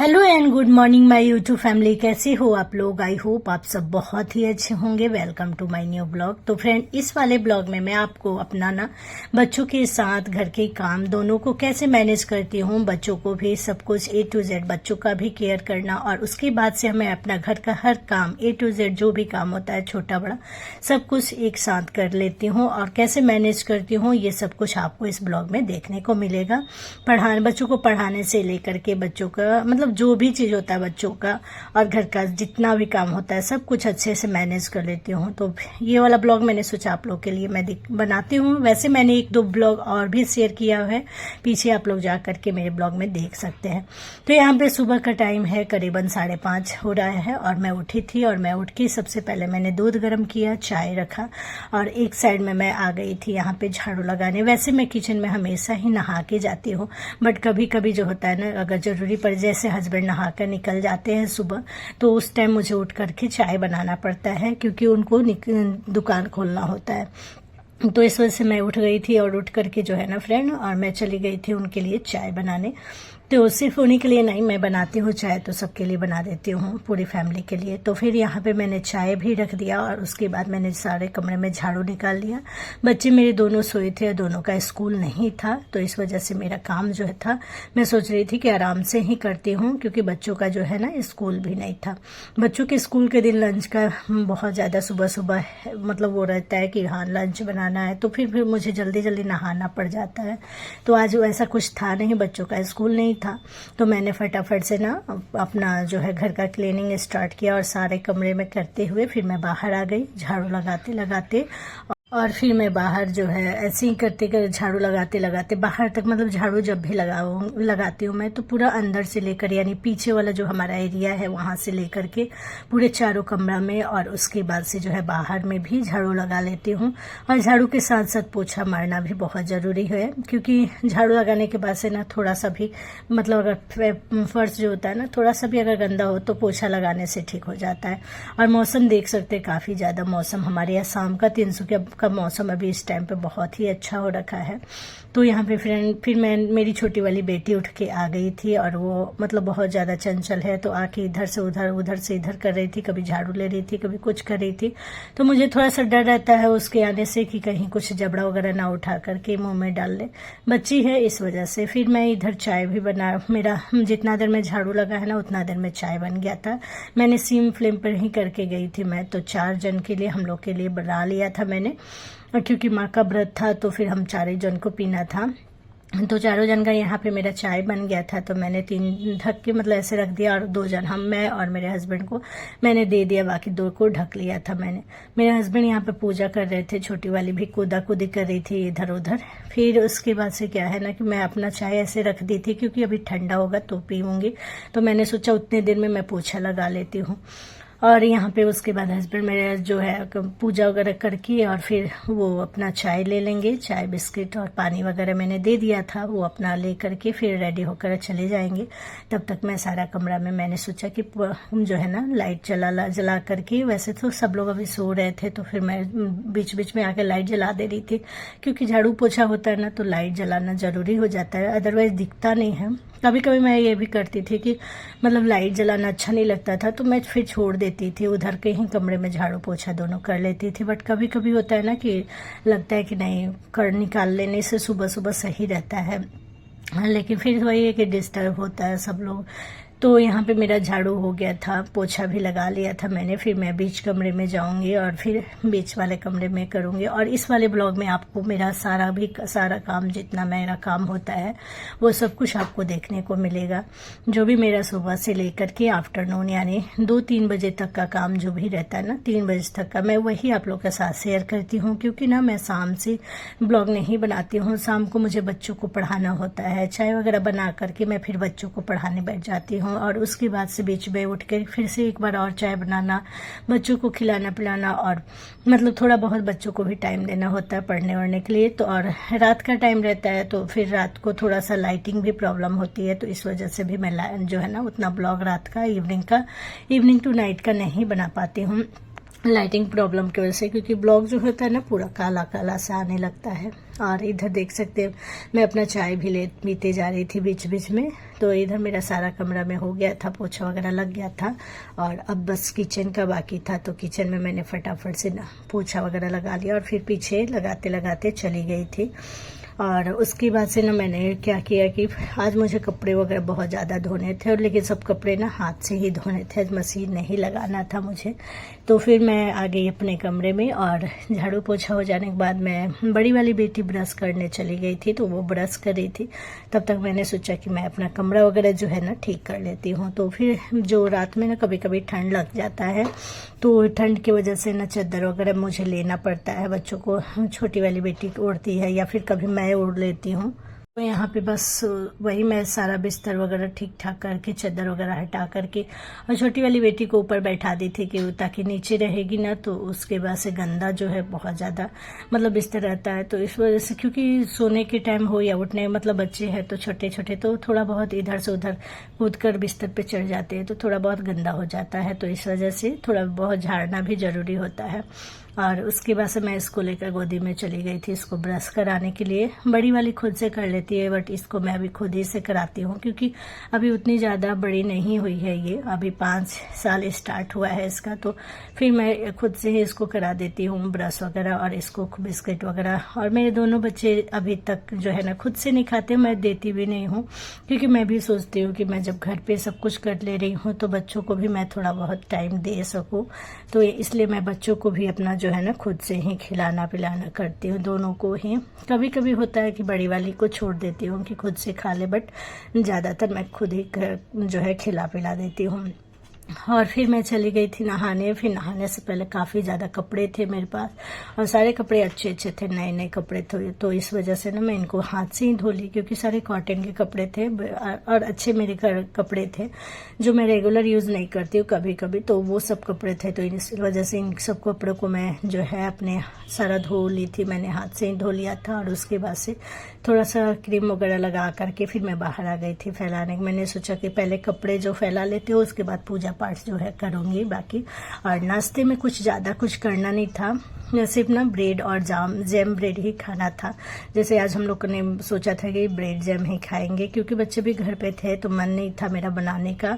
Hello and good morning my YouTube family. कैसे हो आप लोग? आई होप आप सब बहुत ही अच्छे होंगे। Welcome to my new blog. तो फ्रेंड, इस वाले ब्लॉग में मैं आपको अपना बच्चों के साथ घर के काम दोनों को कैसे मैनेज करती हूँ, बच्चों को भी सब कुछ A to Z, बच्चों का भी केयर करना और उसके बाद से मैं अपना घर का हर काम A to Z जो भी काम होता है छोटा बड़ा सब कुछ एक साथ कर लेती हूँ और कैसे मैनेज करती हूँ ये सब कुछ आपको इस ब्लॉग में देखने को मिलेगा। बच्चों को पढ़ाने से लेकर के बच्चों का जो भी चीज होता है बच्चों का और घर का जितना भी काम होता है सब कुछ अच्छे से मैनेज कर लेती हूँ। तो ये वाला ब्लॉग मैंने सोचा आप लोग के लिए मैं बनाती हूँ। वैसे मैंने एक दो ब्लॉग और भी शेयर किया है, पीछे आप लोग जा करके मेरे ब्लॉग में देख सकते हैं। तो यहाँ पे सुबह का टाइम है, करीबन 5:30 हो रहा है और मैं उठी थी और मैं उठ के सबसे पहले मैंने दूध गर्म किया, चाय रखा और एक साइड में मैं आ गई थी यहाँ पे झाड़ू लगाने। वैसे मैं किचन में हमेशा ही नहा के जाती हूँ, बट कभी कभी जो होता है ना, अगर जरूरी पड़, जैसे हस्बैंड नहा कर निकल जाते हैं सुबह, तो उस टाइम मुझे उठ करके चाय बनाना पड़ता है क्योंकि उनको दुकान खोलना होता है। तो इस वजह से मैं उठ गई थी और उठ करके जो है ना फ्रेंड, और मैं चली गई थी उनके लिए चाय बनाने। तो सिर्फ उन्हीं के लिए नहीं, मैं बनाती हूँ चाय तो सबके लिए बना देती हूँ, पूरी फैमिली के लिए। तो फिर यहाँ पे मैंने चाय भी रख दिया और उसके बाद मैंने सारे कमरे में झाड़ू निकाल लिया। बच्चे मेरे दोनों सोए थे और दोनों का स्कूल नहीं था, तो इस वजह से मेरा काम जो था मैं सोच रही थी कि आराम से ही करती हूँ क्योंकि बच्चों का जो है ना स्कूल भी नहीं था। बच्चों के स्कूल के दिन लंच का बहुत ज़्यादा सुबह सुबह वो रहता है कि हाँ लंच बनाना है, तो फिर मुझे जल्दी जल्दी नहाना पड़ जाता है। तो आज ऐसा कुछ था नहीं, बच्चों का स्कूल नहीं था, तो मैंने फटाफट से अपना जो है घर का क्लीनिंग स्टार्ट किया और सारे कमरे में करते हुए फिर मैं बाहर आ गई झाड़ू लगाते लगाते। और फिर मैं बाहर जो है ऐसे ही करते झाड़ू लगाते लगाते बाहर तक, झाड़ू जब भी लगाती हूँ मैं तो पूरा अंदर से लेकर, यानी पीछे वाला जो हमारा एरिया है वहां से लेकर के पूरे चारों कमरा में और उसके बाद से जो है बाहर में भी झाड़ू लगा लेती हूँ। और झाड़ू के साथ साथ पोछा मारना भी बहुत जरूरी है क्योंकि झाड़ू लगाने के बाद से थोड़ा सा भी अगर फर्श जो होता है ना थोड़ा सा भी अगर गंदा हो तो पोछा लगाने से ठीक हो जाता है। और मौसम देख सकते हैं, काफी ज्यादा मौसम हमारे यहाँ शाम का 300 का मौसम अभी इस टाइम पे बहुत ही अच्छा हो रखा है। तो यहाँ पे फिर मेरी छोटी वाली बेटी उठ के आ गई थी और वो बहुत ज्यादा चंचल है, तो आके इधर से उधर से इधर कर रही थी, कभी झाड़ू ले रही थी कभी कुछ कर रही थी। तो मुझे थोड़ा सा डर रहता है उसके आने से कि कहीं कुछ जबड़ा वगैरह ना उठा करके मुंह में डाल ले, बच्ची है इस वजह से। फिर मैं इधर चाय भी बना, मेरा जितना देर में झाड़ू लगा है ना उतना देर में चाय बन गया था। मैंने सिम फ्लेम पर ही करके गई थी मैं, तो 4 जन के लिए, हम लोग के लिए बना लिया था मैंने, और क्योंकि माँ का व्रत था तो फिर हम 4 जन को पीना था। तो 4 जन का यहाँ पे मेरा चाय बन गया था, तो मैंने 3 ढक के ऐसे रख दिया और 2 जन, मैं और मेरे हस्बैंड को मैंने दे दिया, बाकी 2 को ढक लिया था मैंने। मेरे हस्बैंड यहाँ पे पूजा कर रहे थे, छोटी वाली भी कूदा कूदी कर रही थी इधर उधर। फिर उसके बाद से क्या है ना कि मैं अपना चाय ऐसे रख दी थी क्योंकि अभी ठंडा होगा तो पीऊंगी, तो मैंने सोचा उतने देर में मैं पोछा लगा लेती हूँ। और यहाँ पे उसके बाद हस्बैंड मेरे जो है पूजा वगैरह करके और फिर वो अपना चाय ले लेंगे, चाय बिस्किट और पानी वगैरह मैंने दे दिया था, वो अपना ले करके फिर रेडी होकर चले जाएंगे। तब तक मैं सारा कमरा में, मैंने सोचा कि जो है ना लाइट जला करके, वैसे तो सब लोग अभी सो रहे थे तो फिर मैं बीच बीच में आकर लाइट जला दे रही थी क्योंकि झाड़ू पोछा होता है ना तो लाइट जलाना जरूरी हो जाता है, अदरवाइज दिखता नहीं है। कभी कभी मैं ये भी करती थी कि लाइट जलाना अच्छा नहीं लगता था तो मैं फिर छोड़ देती थी, उधर के ही कमरे में झाड़ू पोछा दोनों कर लेती थी। बट कभी कभी होता है ना कि लगता है कि नहीं, निकाल लेने से सुबह सुबह सही रहता है, लेकिन फिर वही है कि डिस्टर्ब होता है सब लोग। तो यहाँ पे मेरा झाड़ू हो गया था, पोछा भी लगा लिया था मैंने। फिर मैं बीच कमरे में जाऊंगी और फिर बीच वाले कमरे में करूंगी। और इस वाले ब्लॉग में आपको मेरा सारा काम, जितना मेरा काम होता है वो सब कुछ आपको देखने को मिलेगा। जो भी मेरा सुबह से लेकर के आफ्टरनून यानी 2-3 बजे तक का काम जो भी रहता है ना, 3 बजे तक का, मैं वही आप लोग के साथ शेयर करती हूँ क्योंकि मैं शाम से ब्लॉग नहीं बनाती हूँ। शाम को मुझे बच्चों को पढ़ाना होता है, चाय वगैरह बना करके मैं फिर बच्चों को पढ़ाने बैठ जाती हूँ और उसके बाद से बीच में उठ के फिर से एक बार और चाय बनाना, बच्चों को खिलाना पिलाना और थोड़ा बहुत बच्चों को भी टाइम देना होता है पढ़ने वढ़ने के लिए। तो और रात का टाइम रहता है तो फिर रात को थोड़ा सा लाइटिंग भी प्रॉब्लम होती है, तो इस वजह से भी मैं जो है ना उतना ब्लॉग रात का, इवनिंग टू नाइट का नहीं बना पाती हूँ। लाइटिंग प्रॉब्लम की वजह से, क्योंकि ब्लॉग जो होता है ना पूरा काला काला सा आने लगता है। और इधर देख सकते हैं मैं अपना चाय भी पीते जा रही थी बीच बीच में। तो इधर मेरा सारा कमरा में हो गया था, पोछा वगैरह लग गया था और अब बस किचन का बाकी था। तो किचन में मैंने फटाफट से ना पोछा वगैरह लगा लिया और फिर पीछे लगाते लगाते चली गई थी। और उसके बाद से ना मैंने क्या किया कि आज मुझे कपड़े वगैरह बहुत ज़्यादा धोने थे, और लेकिन सब कपड़े ना हाथ से ही धोने थे, आज मशीन नहीं लगाना था मुझे। तो फिर मैं आ गई अपने कमरे में और झाड़ू पोछा हो जाने के बाद मैं बड़ी वाली बेटी ब्रश करने चली गई थी। तो वो ब्रश कर रही थी, तब तक मैंने सोचा कि मैं अपना कमरा वगैरह जो है ना ठीक कर लेती हूँ। तो फिर जो रात में ना कभी कभी ठंड लग जाता है, तो ठंड की वजह से ना चादर वगैरह मुझे लेना पड़ता है, बच्चों को छोटी वाली बेटी ओढ़ती है या फिर कभी मैं ओढ़ लेती हूँ। तो यहाँ पे बस वही मैं सारा बिस्तर वगैरह ठीक ठाक करके चादर वगैरह हटा करके और छोटी वाली बेटी को ऊपर बैठा दी थी कि ताकि नीचे रहेगी ना तो उसके बाद से गंदा जो है बहुत ज़्यादा मतलब बिस्तर रहता है। तो इस वजह से क्योंकि सोने के टाइम हो या उठने मतलब बच्चे हैं तो छोटे छोटे, तो थोड़ा बहुत इधर से उधर कूद कर बिस्तर पे चढ़ जाते हैं तो थोड़ा बहुत गंदा हो जाता है। तो इस वजह से थोड़ा बहुत झाड़ना भी ज़रूरी होता है। और उसके बाद से मैं इसको लेकर गोदी में चली गई थी इसको ब्रश कराने के लिए। बड़ी वाली खुद से कर लेती है, बट इसको मैं अभी खुद ही से कराती हूँ क्योंकि अभी उतनी ज़्यादा बड़ी नहीं हुई है, ये अभी 5 साल स्टार्ट हुआ है इसका। तो फिर मैं खुद से ही इसको करा देती हूँ ब्रश वगैरह और इसको बिस्किट वगैरह। और मेरे दोनों बच्चे अभी तक जो है ना खुद से नहीं खाते, मैं देती भी नहीं हूँ क्योंकि मैं भी सोचती हूँ कि मैं जब घर पे सब कुछ कर ले रही हूँ तो बच्चों को भी मैं थोड़ा बहुत टाइम दे सकूँ। तो इसलिए मैं बच्चों को भी अपना जो है ना खुद से ही खिलाना पिलाना करती हूँ, दोनों को ही। कभी कभी होता है कि बड़ी वाली को छोड़ देती हूँ कि खुद से खा ले, बट ज़्यादातर मैं खुद ही जो है खिला पिला देती हूँ। और फिर मैं चली गई थी नहाने। फिर नहाने से पहले काफ़ी ज़्यादा कपड़े थे मेरे पास और सारे कपड़े अच्छे अच्छे थे, नए नए कपड़े थे। तो इस वजह से ना मैं इनको हाथ से ही धो ली क्योंकि सारे कॉटन के कपड़े थे और अच्छे मेरे कपड़े थे जो मैं रेगुलर यूज़ नहीं करती हूँ, कभी कभी तो वो सब कपड़े थे। तो इस वजह से इन सब कपड़ों को मैं जो है अपने सारा धो ली थी, मैंने हाथ से ही धो लिया था। और उसके बाद से थोड़ा सा क्रीम वगैरह लगा करके फिर मैं बाहर आ गई थी फैलाने। मैंने सोचा कि पहले कपड़े जो फैला लेते हो उसके बाद पूजा पाठ जो है करूँगी बाकी। और नाश्ते में कुछ ज़्यादा कुछ करना नहीं था, सिर्फ ना ब्रेड और जैम ब्रेड ही खाना था। जैसे आज हम लोग ने सोचा था कि ब्रेड जैम ही खाएंगे क्योंकि बच्चे भी घर पे थे तो मन नहीं था मेरा बनाने का।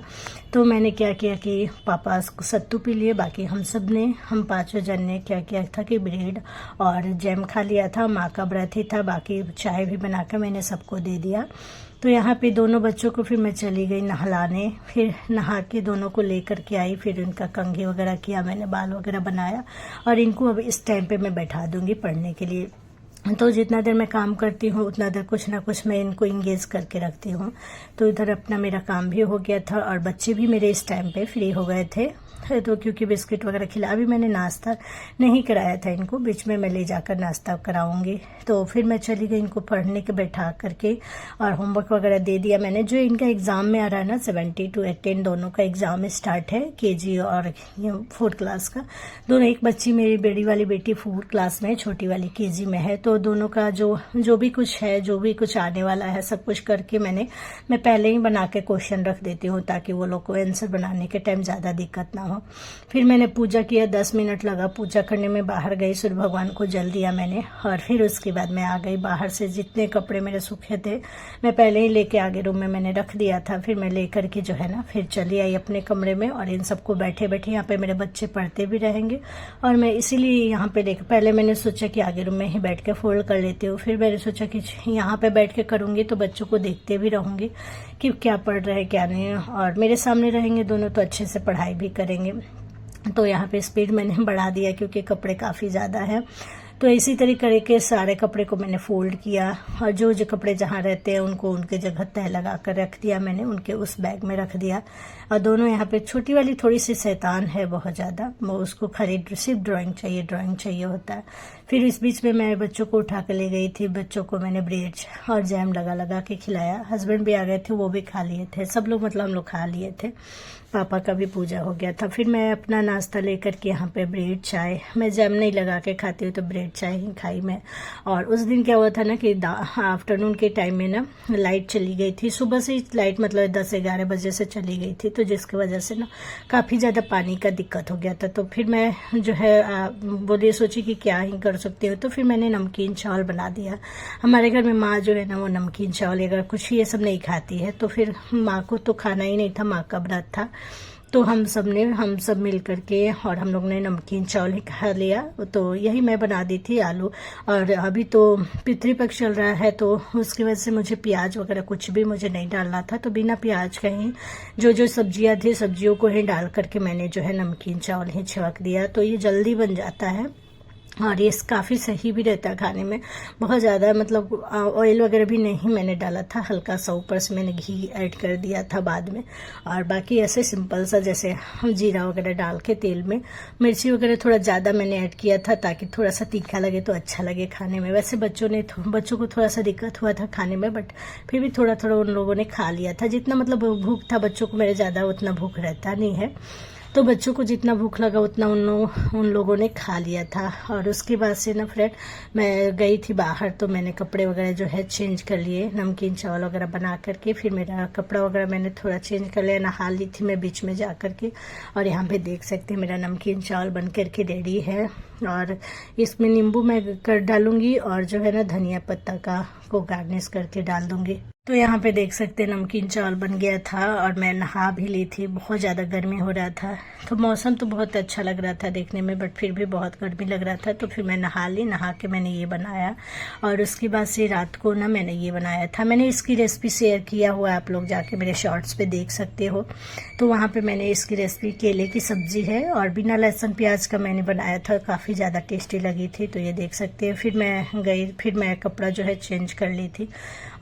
तो मैंने क्या किया कि पापा सत्तू पी लिए, बाकी हम 5 जन ने क्या किया था कि ब्रेड और जैम खा लिया था। माँ का व्रत ही था, बाकी चाय भी बनाकर मैंने सबको दे दिया। तो यहाँ पे दोनों बच्चों को फिर मैं चली गई नहलाने। फिर नहा के दोनों को लेकर के आई, फिर उनका कंघी वगैरह किया, मैंने बाल वगैरह बनाया और इनको अब इस टाइम पे मैं बैठा दूंगी पढ़ने के लिए। तो जितना देर मैं काम करती हूँ उतना देर कुछ ना कुछ मैं इनको इंगेज करके रखती हूँ। तो इधर अपना मेरा काम भी हो गया था और बच्चे भी मेरे इस टाइम पे फ्री हो गए थे। तो क्योंकि बिस्किट वगैरह खिला, अभी मैंने नाश्ता नहीं कराया था इनको, बीच में मैं ले जाकर नाश्ता कराऊंगी। तो फिर मैं चली गई इनको पढ़ने के बैठा करके और होमवर्क वगैरह दे दिया मैंने। जो इनका एग्ज़ाम में आ रहा है ना 70 to 18 दोनों का एग्ज़ाम स्टार्ट है, केजी और 4th क्लास का। दोनों, एक बच्ची मेरी बड़ी वाली बेटी 4th क्लास में है, छोटी वाली केजी में है। तो दोनों का जो भी कुछ है, जो भी कुछ आने वाला है, सब कुछ करके मैं पहले ही बना के क्वेश्चन रख देती हूँ ताकि वो लोग को आंसर बनाने के टाइम ज़्यादा दिक्कत ना हो। फिर मैंने पूजा किया, 10 मिनट लगा पूजा करने में। बाहर गई, सूर्य भगवान को जल दिया मैंने और फिर उसके बाद मैं आ गई बाहर से। जितने कपड़े मेरे सूखे थे मैं पहले ही लेके आगे रूम में मैंने रख दिया था। फिर मैं लेकर के जो है ना फिर चली आई अपने कमरे में और इन सबको बैठे बैठे, यहाँ पे मेरे बच्चे पढ़ते भी रहेंगे और मैं इसीलिए यहाँ पे पहले मैंने सोचा कि आगे रूम में ही बैठ के फोल्ड कर लेती हूँ। फिर मैंने सोचा कि यहाँ पे बैठ के करूँगी तो बच्चों को देखते भी रहूँगी कि क्या पढ़ रहे हैं क्या नहीं, और मेरे सामने रहेंगे दोनों तो अच्छे से पढ़ाई भी करेंगे। तो यहाँ पे स्पीड मैंने बढ़ा दिया क्योंकि कपड़े काफ़ी ज़्यादा हैं। तो इसी तरीके के सारे कपड़े को मैंने फोल्ड किया और जो कपड़े जहाँ रहते हैं उनको उनके जगह तय लगा कर रख दिया मैंने, उनके उस बैग में रख दिया। और दोनों यहाँ पे, छोटी वाली थोड़ी सी शैतान है बहुत ज़्यादा, वो उसको सिर्फ ड्राइंग चाहिए होता है। फिर इस बीच में मैं बच्चों को उठा कर ले गई थी। बच्चों को मैंने ब्रेड और जैम लगा लगा के खिलाया। हस्बैंड भी आ गए थे, वो भी खा लिए थे। सब लोग मतलब हम लोग खा लिए थे। पापा का भी पूजा हो गया था। फिर मैं अपना नाश्ता लेकर के यहाँ पे ब्रेड चाय, मैं जैम नहीं लगा के खाती हूँ तो ब्रेड चाय ही खाई मैं। और उस दिन क्या हुआ था ना कि आफ्टरनून के टाइम में ना लाइट चली गई थी। सुबह से लाइट मतलब 10-11 बजे से चली गई थी, तो जिसकी वजह से ना काफ़ी ज़्यादा पानी का दिक्कत हो गया था। तो फिर मैं जो है बोलिए सोची कि क्या ही कर सकती हूँ, तो फिर मैंने नमकीन चावल बना दिया। हमारे घर में माँ जो है ना वो नमकीन चावल अगर कुछ ये सब नहीं खाती है, तो फिर माँ को तो खाना ही नहीं था, माँ का व्रत था। तो हम सब मिल करके और हम लोग ने नमकीन चावल ही खा लिया। तो यही मैं बना दी थी आलू। और अभी तो पितृपक्ष चल रहा है, तो उसकी वजह से मुझे प्याज वगैरह कुछ भी मुझे नहीं डालना था। तो बिना प्याज का ही जो सब्जियां थी, सब्जियों को ही डाल करके मैंने जो है नमकीन चावल ही छिड़क दिया। तो ये जल्दी बन जाता है और ये काफ़ी सही भी रहता है खाने में। बहुत ज़्यादा मतलब ऑयल वगैरह भी नहीं मैंने डाला था, हल्का सा ऊपर से मैंने घी ऐड कर दिया था बाद में। और बाकी ऐसे सिंपल सा जैसे हम जीरा वगैरह डाल के तेल में, मिर्ची वगैरह थोड़ा ज़्यादा मैंने ऐड किया था ताकि थोड़ा सा तीखा लगे तो अच्छा लगे खाने में। वैसे बच्चों को थोड़ा सा दिक्कत हुआ था खाने में, बट फिर भी थोड़ा थोड़ा उन लोगों ने खा लिया था। जितना मतलब भूख था बच्चों को, मेरे ज़्यादा उतना भूख रहता नहीं है, तो बच्चों को जितना भूख लगा उतना उन लोगों ने खा लिया था। और उसके बाद से ना फ्रेंड मैं गई थी बाहर, तो मैंने कपड़े वगैरह जो है चेंज कर लिए, नमकीन चावल वगैरह बना करके। फिर मेरा कपड़ा वगैरह मैंने थोड़ा चेंज कर लिया, नहा ली थी मैं बीच में जा करके। और यहाँ पे देख सकते हैं मेरा नमकीन चावल बन करके रेडी है। और इसमें नींबू मैं कर डालूंगी और जो है ना धनिया पत्ता को गार्निश करके डाल दूंगी। तो यहाँ पे देख सकते हैं नमकीन चावल बन गया था और मैं नहा भी ली थी। बहुत ज़्यादा गर्मी हो रहा था, तो मौसम तो बहुत अच्छा लग रहा था देखने में, बट फिर भी बहुत गर्मी लग रहा था। तो फिर मैं नहा ली, नहा के मैंने ये बनाया। और उसके बाद से रात को ना मैंने ये बनाया था। मैंने इसकी रेसिपी शेयर किया हुआ है, आप लोग जाके मेरे शॉर्ट्स पे देख सकते हो। तो वहाँ पे मैंने इसकी रेसिपी केले की सब्जी है और बिना लहसुन प्याज का मैंने बनाया था, काफ़ी ज़्यादा टेस्टी लगी थी। तो ये देख सकते हैं। फिर मैं कपड़ा जो है चेंज कर ली थी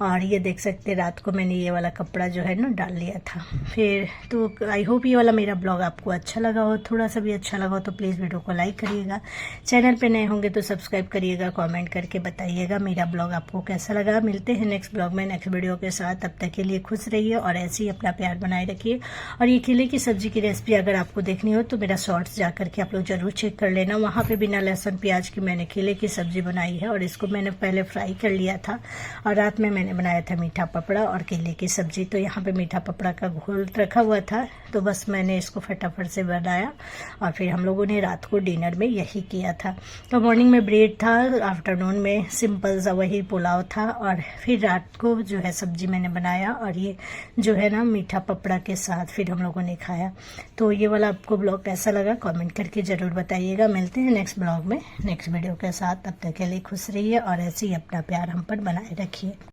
और ये देख सकते रात को मैंने ये वाला कपड़ा जो है ना डाल लिया था। फिर तो आई होप ये वाला मेरा ब्लॉग आपको अच्छा लगा हो, थोड़ा सा भी अच्छा लगा हो तो प्लीज़ वीडियो को लाइक करिएगा। चैनल पे नए होंगे तो सब्सक्राइब करिएगा, कमेंट करके बताइएगा मेरा ब्लॉग आपको कैसा लगा। मिलते हैं नेक्स्ट ब्लॉग में, नेक्स्ट वीडियो के साथ। तब तक के लिए खुश रहिए और ऐसे ही अपना प्यार बनाए रखिए। और ये केले की सब्जी की रेसिपी अगर आपको देखनी हो तो मेरा शॉर्ट्स जा करके आप लोग जरूर चेक कर लेना। वहाँ पे बिना लहसुन प्याज की मैंने केले की सब्जी बनाई है और इसको मैंने पहले फ्राई कर लिया था। और रात में मैंने बनाया था मीठा पपड़ा और केले की सब्जी। तो यहाँ पे मीठा पपड़ा का घोल रखा हुआ था, तो बस मैंने इसको फटाफट से बनाया और फिर हम लोगों ने रात को डिनर में यही किया था। तो मॉर्निंग में ब्रेड था, आफ्टरनून में सिंपल सा वही पुलाव था और फिर रात को जो है सब्जी मैंने बनाया और ये जो है ना मीठा पपड़ा के साथ फिर हम लोगों ने खाया। तो ये वाला आपको ब्लॉग कैसा लगा कमेंट करके ज़रूर बताइएगा। मिलते हैं नेक्स्ट ब्लॉग में नेक्स्ट वीडियो के साथ। तब तक के लिए खुश रहिए और ऐसे ही अपना प्यार हम पर बनाए रखिए।